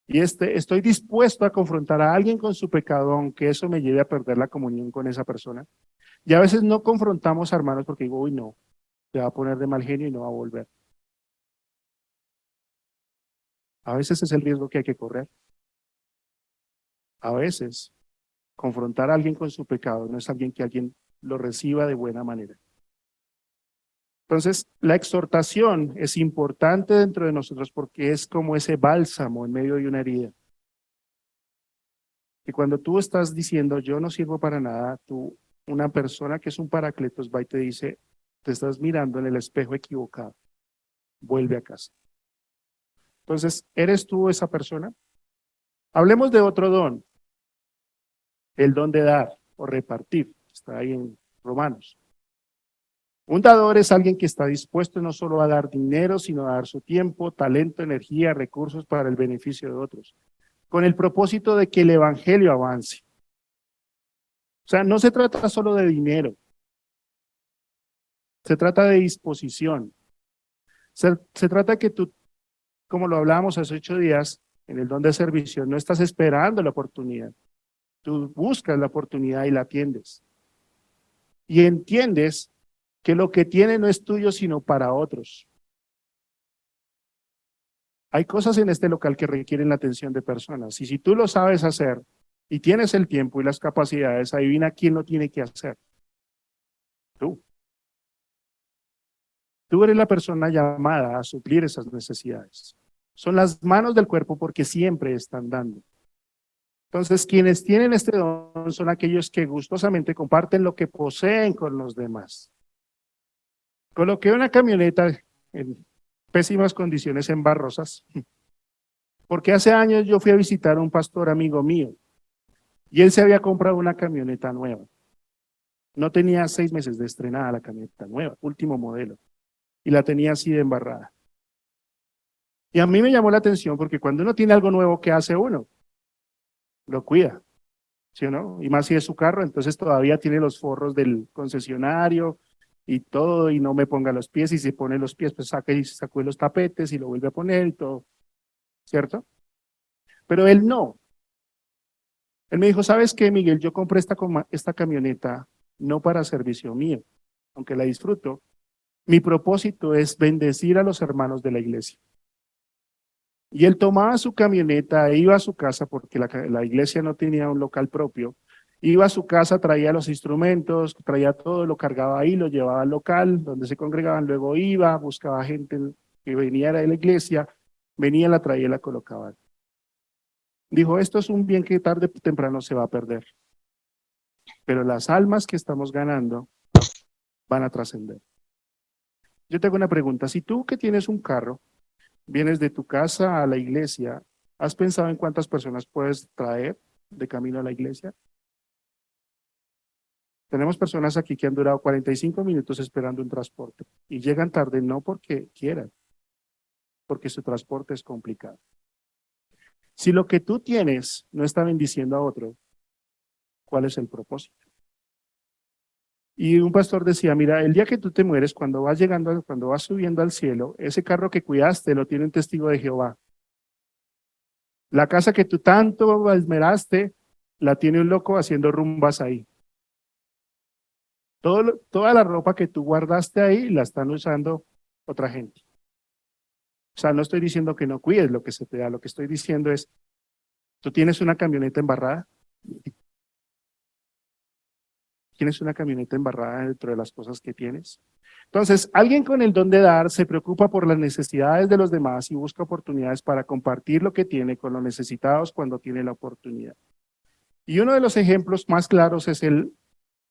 Y estoy dispuesto a confrontar a alguien con su pecado, aunque eso me lleve a perder la comunión con esa persona. Y a veces no confrontamos a hermanos porque digo, uy, no, se va a poner de mal genio y no va a volver. A veces es el riesgo que hay que correr. A veces confrontar a alguien con su pecado no es alguien que alguien lo reciba de buena manera. Entonces, la exhortación es importante dentro de nosotros porque es como ese bálsamo en medio de una herida. que cuando tú estás diciendo yo no sirvo para nada, una persona que es un paracletos va y te dice, te estás mirando en el espejo equivocado, vuelve a casa. Entonces, ¿eres tú esa persona? Hablemos de otro don, el don de dar o repartir, está ahí en Romanos. Un dador es alguien que está dispuesto no solo a dar dinero, sino a dar su tiempo, talento, energía, recursos para el beneficio de otros, con el propósito de que el evangelio avance. O sea, no se trata solo de dinero, se trata de disposición. Se trata de que tú, como lo hablábamos hace 8 días, en el don de servicio, no estás esperando la oportunidad. Tú buscas la oportunidad y la atiendes. Y entiendes que lo que tiene no es tuyo, sino para otros. Hay cosas en este local que requieren la atención de personas. Y si tú lo sabes hacer y tienes el tiempo y las capacidades, adivina quién lo tiene que hacer. Tú. Tú eres la persona llamada a suplir esas necesidades. Son las manos del cuerpo porque siempre están dando. Entonces, quienes tienen este don son aquellos que gustosamente comparten lo que poseen con los demás. Coloqué una camioneta en pésimas condiciones en Barrosas, porque hace años yo fui a visitar a un pastor amigo mío y él se había comprado una camioneta nueva. No tenía 6 meses de estrenada la camioneta nueva, último modelo, y la tenía así de embarrada. Y a mí me llamó la atención porque cuando uno tiene algo nuevo, ¿qué hace uno? Lo cuida, ¿sí o no? Y más si es su carro, entonces todavía tiene los forros del concesionario y todo, y no me ponga los pies, y si pone los pies, pues saca y sacude los tapetes y lo vuelve a poner y todo, ¿cierto? Pero él no. Él me dijo, ¿sabes qué, Miguel? Yo compré esta camioneta no para servicio mío, aunque la disfruto. Mi propósito es bendecir a los hermanos de la iglesia. Y él tomaba su camioneta e iba a su casa porque la iglesia no tenía un local propio. Iba a su casa, traía los instrumentos, traía todo, lo cargaba ahí, lo llevaba al local donde se congregaban, luego iba, buscaba gente que venía de la iglesia, venía, la traía y la colocaba. Dijo, esto es un bien que tarde o temprano se va a perder, pero las almas que estamos ganando van a trascender. Yo te hago una pregunta, si tú que tienes un carro, vienes de tu casa a la iglesia, ¿has pensado en cuántas personas puedes traer de camino a la iglesia? Tenemos personas aquí que han durado 45 minutos esperando un transporte y llegan tarde no porque quieran, porque su transporte es complicado. Si lo que tú tienes no está bendiciendo a otro, ¿cuál es el propósito? Y un pastor decía, mira, el día que tú te mueres, cuando vas subiendo al cielo, ese carro que cuidaste lo tiene un testigo de Jehová. La casa que tú tanto esmeraste, la tiene un loco haciendo rumbas ahí. Toda la ropa que tú guardaste ahí la están usando otra gente. O sea, no estoy diciendo que no cuides lo que se te da, lo que estoy diciendo es, tú tienes una camioneta embarrada, tienes una camioneta embarrada dentro de las cosas que tienes. Entonces, alguien con el don de dar se preocupa por las necesidades de los demás y busca oportunidades para compartir lo que tiene con los necesitados cuando tiene la oportunidad. Y uno de los ejemplos más claros es el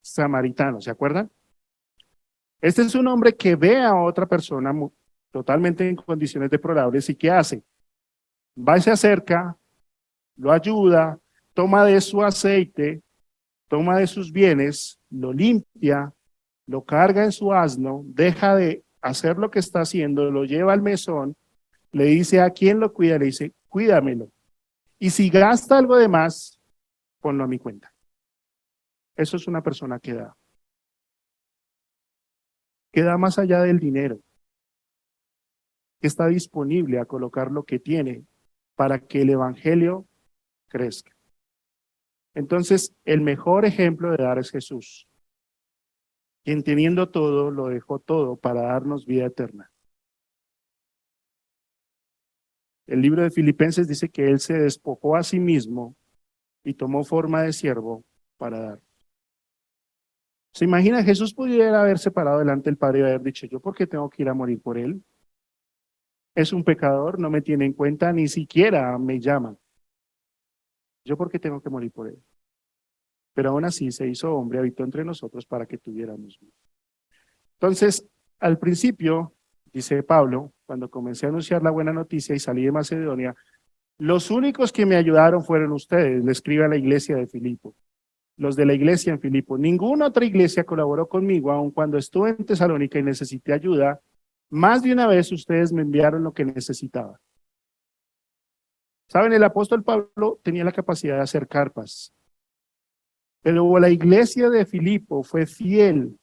samaritano, ¿se acuerdan? Este es un hombre que ve a otra persona totalmente en condiciones deplorables y ¿qué hace? Va y se acerca, lo ayuda, toma de su aceite, toma de sus bienes, lo limpia, lo carga en su asno, deja de hacer lo que está haciendo, lo lleva al mesón, le dice a quién lo cuida, le dice, cuídamelo. Y si gasta algo de más, ponlo a mi cuenta. Eso es una persona que da más allá del dinero, que está disponible a colocar lo que tiene para que el evangelio crezca. Entonces, el mejor ejemplo de dar es Jesús, quien teniendo todo, lo dejó todo para darnos vida eterna. El libro de Filipenses dice que él se despojó a sí mismo y tomó forma de siervo para dar. ¿Se imagina? Jesús pudiera haberse parado delante del Padre y haber dicho, ¿yo por qué tengo que ir a morir por él? Es un pecador, no me tiene en cuenta, ni siquiera me llama. ¿Yo por qué tengo que morir por él? Pero aún así se hizo hombre, habitó entre nosotros para que tuviéramos vida. Entonces, al principio, dice Pablo, cuando comencé a anunciar la buena noticia y salí de Macedonia, los únicos que me ayudaron fueron ustedes, le escribe a la iglesia de Filipo, los de la iglesia en Filipo. Ninguna otra iglesia colaboró conmigo, aun cuando estuve en Tesalónica y necesité ayuda. Más de una vez ustedes me enviaron lo que necesitaba. Saben, el apóstol Pablo tenía la capacidad de hacer carpas, pero la iglesia de Filipo fue fiel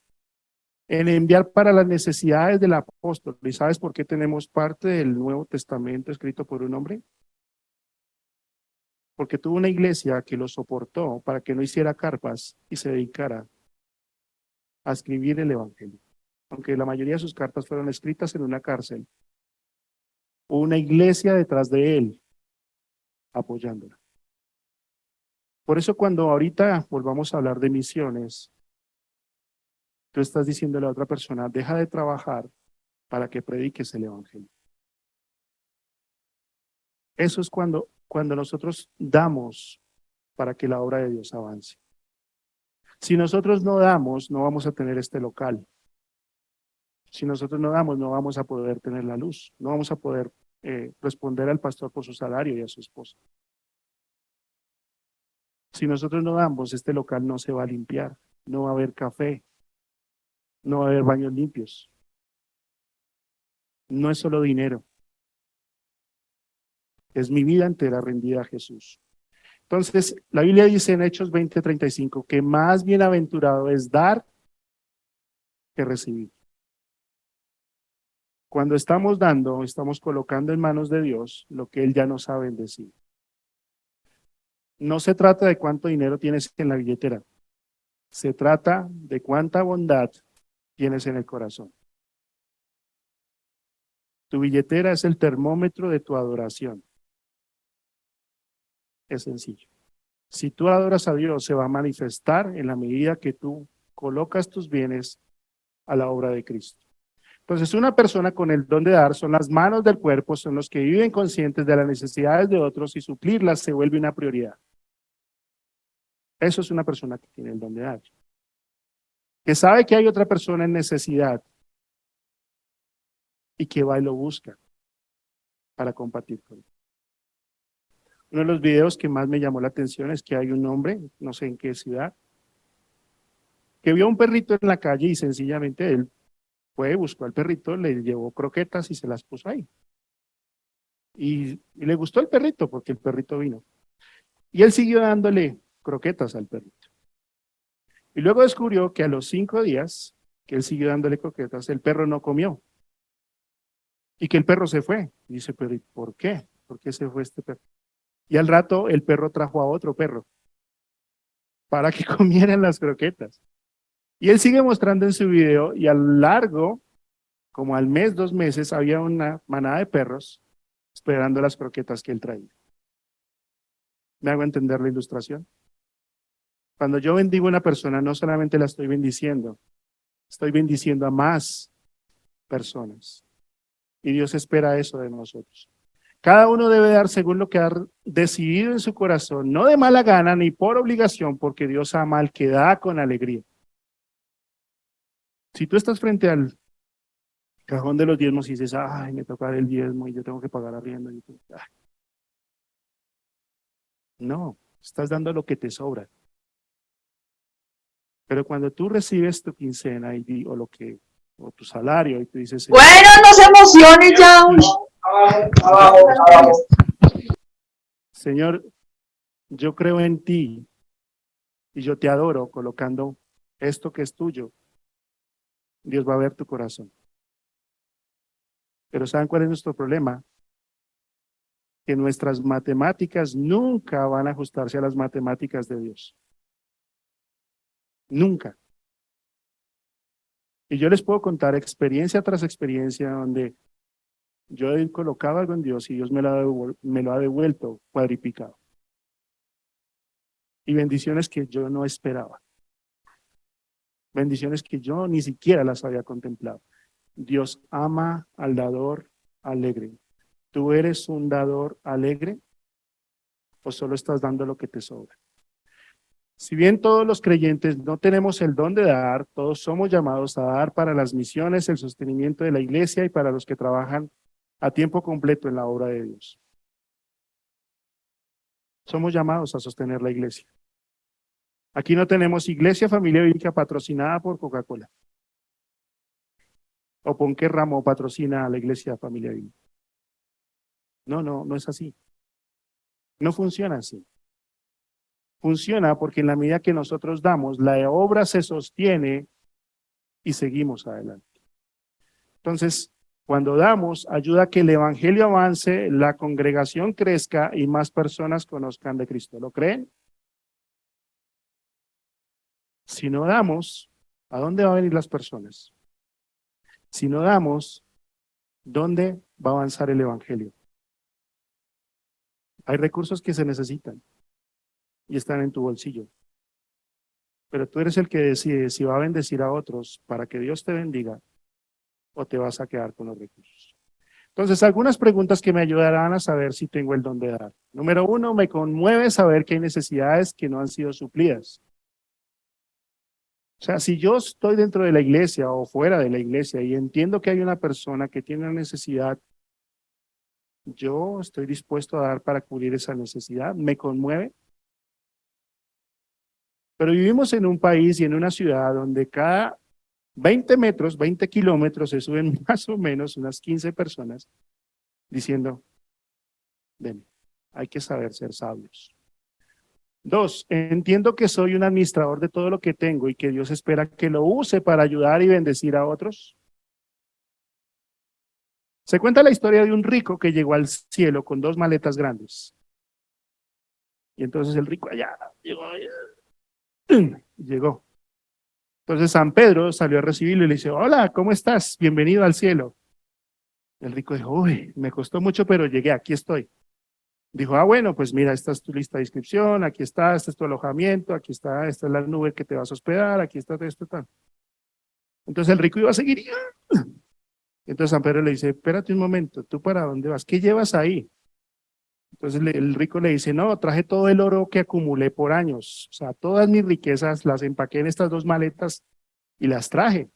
en enviar para las necesidades del apóstol. ¿Y sabes por qué tenemos parte del Nuevo Testamento escrito por un hombre? Porque tuvo una iglesia que lo soportó para que no hiciera carpas y se dedicara a escribir el Evangelio. Aunque la mayoría de sus cartas fueron escritas en una cárcel, hubo una iglesia detrás de él apoyándola. Por eso cuando ahorita volvamos a hablar de misiones, tú estás diciéndole a otra persona, deja de trabajar para que prediques el Evangelio. Eso es cuando nosotros damos para que la obra de Dios avance. Si nosotros no damos, no vamos a tener este local. Si nosotros no damos, no vamos a poder tener la luz. No vamos a poder responder al pastor por su salario y a su esposa. Si nosotros no damos, este local no se va a limpiar. No va a haber café. No va a haber baños limpios. No es solo dinero. Es mi vida entera rendida a Jesús. Entonces, la Biblia dice en Hechos 20:35 que más bienaventurado es dar que recibir. Cuando estamos dando, estamos colocando en manos de Dios lo que Él ya no sabe decir. No se trata de cuánto dinero tienes en la billetera. Se trata de cuánta bondad tienes en el corazón. Tu billetera es el termómetro de tu adoración. Es sencillo. Si tú adoras a Dios, se va a manifestar en la medida que tú colocas tus bienes a la obra de Cristo. Entonces, una persona con el don de dar son las manos del cuerpo, son los que viven conscientes de las necesidades de otros y suplirlas se vuelve una prioridad. Eso es una persona que tiene el don de dar. Que sabe que hay otra persona en necesidad y que va y lo busca para compartir con él. Uno de los videos que más me llamó la atención es que hay un hombre, no sé en qué ciudad, que vio un perrito en la calle y sencillamente él fue, buscó al perrito, le llevó croquetas y se las puso ahí. Y le gustó el perrito porque el perrito vino. Y él siguió dándole croquetas al perrito. Y luego descubrió que a los 5 días que él siguió dándole croquetas, el perro no comió. Y que el perro se fue. Y dice, pero ¿y por qué? ¿Por qué se fue este perro? Y al rato el perro trajo a otro perro para que comieran las croquetas. Y él sigue mostrando en su video y a lo largo, como al mes, 2 meses, había una manada de perros esperando las croquetas que él traía. ¿Me hago entender la ilustración? Cuando yo bendigo a una persona, no solamente la estoy bendiciendo a más personas. Y Dios espera eso de nosotros. Cada uno debe dar según lo que ha decidido en su corazón, no de mala gana ni por obligación, porque Dios ama al que da con alegría. Si tú estás frente al cajón de los diezmos y dices, ay, me toca dar el diezmo y yo tengo que pagar arriendo, y tú, ay. No, estás dando lo que te sobra. Pero cuando tú recibes tu quincena o tu salario y tú dices, bueno, no se emocione ya. Señor, yo creo en ti y yo te adoro colocando esto que es tuyo. Dios va a ver tu corazón. Pero ¿saben cuál es nuestro problema? Que nuestras matemáticas nunca van a ajustarse a las matemáticas de Dios. Nunca. Y yo les puedo contar experiencia tras experiencia donde yo he colocado algo en Dios y Dios me lo ha devuelto cuadriplicado. Y bendiciones que yo no esperaba. Bendiciones que yo ni siquiera las había contemplado. Dios ama al dador alegre. ¿Tú eres un dador alegre? o solo estás dando lo que te sobra? Si bien todos los creyentes no tenemos el don de dar, todos somos llamados a dar para las misiones, el sostenimiento de la iglesia y para los que trabajan a tiempo completo en la obra de Dios. Somos llamados a sostener la iglesia. Aquí no tenemos iglesia familia bíblica patrocinada por Coca-Cola. ¿O por qué ramo patrocina a la iglesia familia bíblica? No es así. No funciona así. Funciona porque en la medida que nosotros damos, la obra se sostiene y seguimos adelante. Entonces, cuando damos, ayuda a que el evangelio avance, la congregación crezca y más personas conozcan de Cristo. ¿Lo creen? Si no damos, ¿a dónde van a venir las personas? Si no damos, ¿dónde va a avanzar el evangelio? Hay recursos que se necesitan y están en tu bolsillo. Pero tú eres el que decide si va a bendecir a otros para que Dios te bendiga o te vas a quedar con los recursos. Entonces, algunas preguntas que me ayudarán a saber si tengo el don de dar. Número 1, me conmueve saber que hay necesidades que no han sido suplidas. O sea, si yo estoy dentro de la iglesia o fuera de la iglesia y entiendo que hay una persona que tiene una necesidad, yo estoy dispuesto a dar para cubrir esa necesidad. Me conmueve. Pero vivimos en un país y en una ciudad donde cada 20 metros, 20 kilómetros se suben más o menos unas 15 personas diciendo, ven, hay que saber ser sabios. 2, entiendo que soy un administrador de todo lo que tengo y que Dios espera que lo use para ayudar y bendecir a otros. Se cuenta la historia de un rico que llegó al cielo con 2 maletas grandes. Y entonces el rico allá llegó. Entonces San Pedro salió a recibirlo y le dice, hola, ¿cómo estás? Bienvenido al cielo. El rico dijo, uy, me costó mucho, pero llegué, aquí estoy. Dijo, bueno, pues mira, esta es tu lista de inscripción, aquí está, este es tu alojamiento, aquí está, esta es la nube que te vas a hospedar, aquí está esto, tal. Entonces el rico iba a seguir. Entonces San Pedro le dice, espérate un momento, ¿tú para dónde vas? ¿Qué llevas ahí? Entonces el rico le dice, no, traje todo el oro que acumulé por años. O sea, todas mis riquezas las empaqué en estas 2 maletas y las traje.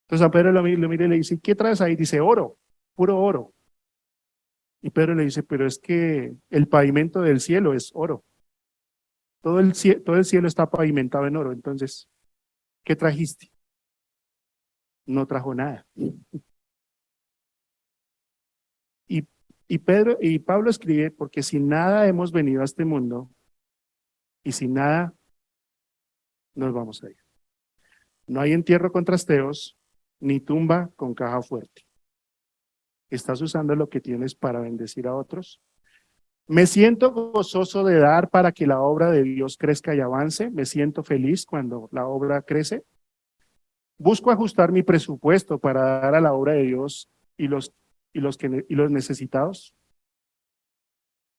Entonces San Pedro lo mira y le dice, ¿qué traes ahí? Dice, oro, puro oro. Y Pedro le dice, pero es que el pavimento del cielo es oro. Todo el cielo está pavimentado en oro. Entonces, ¿qué trajiste? No trajo nada. Y Pablo escribe, porque sin nada hemos venido a este mundo y sin nada nos vamos a ir. No hay entierro con trasteos, ni tumba con caja fuerte. ¿Estás usando lo que tienes para bendecir a otros? Me siento gozoso de dar para que la obra de Dios crezca y avance. Me siento feliz cuando la obra crece. Busco ajustar mi presupuesto para dar a la obra de Dios y los necesitados.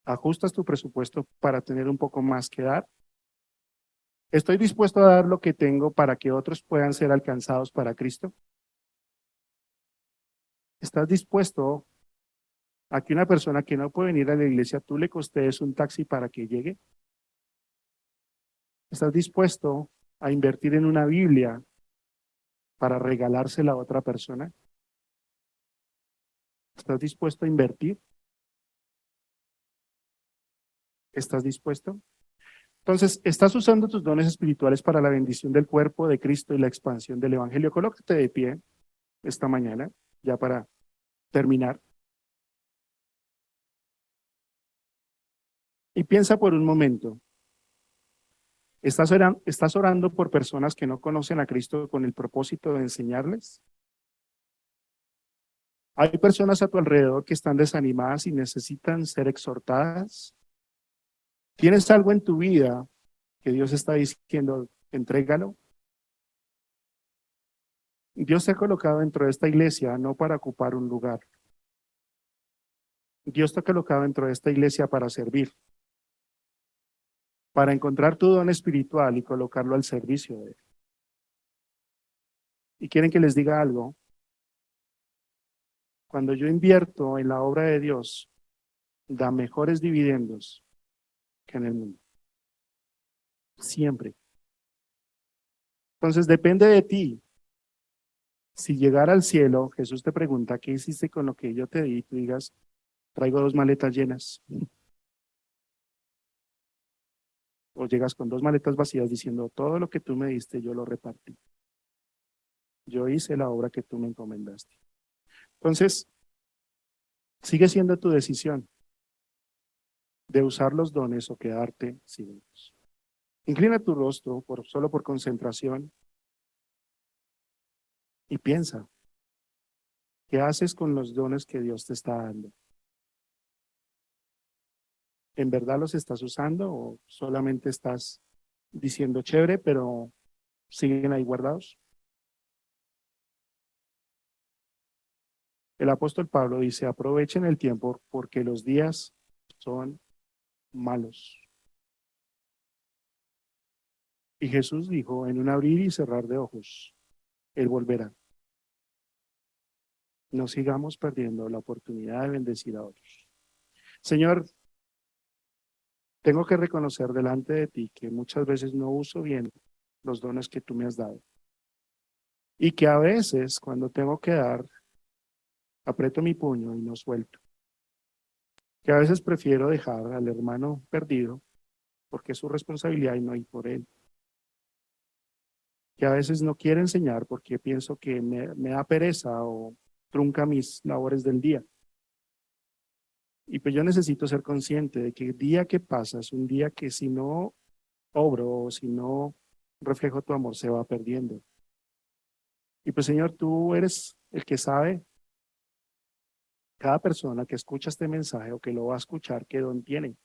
¿Ajustas tu presupuesto para tener un poco más que dar? ¿Estoy dispuesto a dar lo que tengo para que otros puedan ser alcanzados para Cristo? ¿Estás dispuesto a que una persona que no puede venir a la iglesia, tú le costees un taxi para que llegue? ¿Estás dispuesto a invertir en una Biblia para regalársela a otra persona? ¿Estás dispuesto a invertir? ¿Estás dispuesto? Entonces, ¿estás usando tus dones espirituales para la bendición del cuerpo de Cristo y la expansión del Evangelio? Colócate de pie esta mañana, ya para terminar. Y piensa por un momento, ¿estás orando por personas que no conocen a Cristo con el propósito de enseñarles? ¿Hay personas a tu alrededor que están desanimadas y necesitan ser exhortadas? ¿Tienes algo en tu vida que Dios está diciendo, entrégalo? Dios te ha colocado dentro de esta iglesia no para ocupar un lugar. Dios te ha colocado dentro de esta iglesia para servir, para encontrar tu don espiritual y colocarlo al servicio de Él. Y quieren que les diga algo. Cuando yo invierto en la obra de Dios, da mejores dividendos que en el mundo. Siempre. Entonces depende de ti. Si llegara al cielo, Jesús te pregunta, ¿qué hiciste con lo que yo te di? Y tú digas, traigo 2 maletas llenas. O llegas con 2 maletas vacías diciendo, todo lo que tú me diste, yo lo repartí. Yo hice la obra que tú me encomendaste. Entonces, sigue siendo tu decisión de usar los dones o quedarte sin ellos. Inclina tu rostro solo por concentración y piensa, ¿qué haces con los dones que Dios te está dando? ¿En verdad los estás usando o solamente estás diciendo chévere, pero siguen ahí guardados? El apóstol Pablo dice, aprovechen el tiempo porque los días son malos. Y Jesús dijo, en un abrir y cerrar de ojos, Él volverá. No sigamos perdiendo la oportunidad de bendecir a otros. Señor, tengo que reconocer delante de ti que muchas veces no uso bien los dones que tú me has dado. Y que a veces cuando tengo que dar, aprieto mi puño y no suelto. Que a veces prefiero dejar al hermano perdido porque es su responsabilidad y no ir por él. Que a veces no quiero enseñar porque pienso que me da pereza o trunca mis labores del día. Y pues yo necesito ser consciente de que el día que pasa es un día que si no obro o si no reflejo tu amor se va perdiendo. Y pues Señor, tú eres el que sabe cada persona que escucha este mensaje o que lo va a escuchar qué don tiene.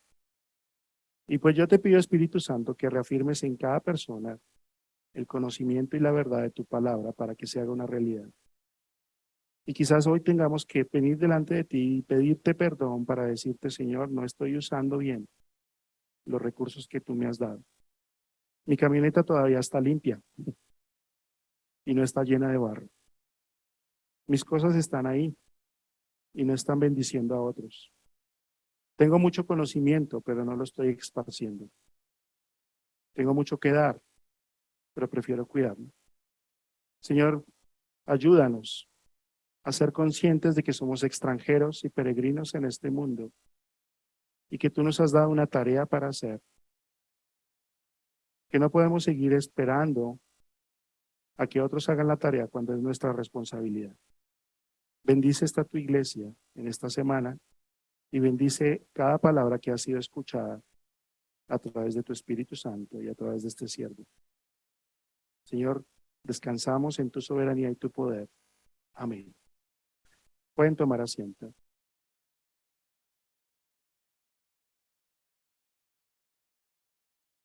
Y pues yo te pido, Espíritu Santo, que reafirmes en cada persona el conocimiento y la verdad de tu palabra para que se haga una realidad. Y quizás hoy tengamos que venir delante de ti y pedirte perdón para decirte, Señor, no estoy usando bien los recursos que tú me has dado. Mi camioneta todavía está limpia y no está llena de barro. Mis cosas están ahí y no están bendiciendo a otros. Tengo mucho conocimiento, pero no lo estoy esparciendo. Tengo mucho que dar, pero prefiero cuidarme. Señor, ayúdanos a ser conscientes de que somos extranjeros y peregrinos en este mundo y que tú nos has dado una tarea para hacer, que no podemos seguir esperando a que otros hagan la tarea cuando es nuestra responsabilidad. Bendice esta tu iglesia en esta semana y bendice cada palabra que ha sido escuchada a través de tu Espíritu Santo y a través de este siervo. Señor, descansamos en tu soberanía y tu poder. Amén. Pueden tomar asiento.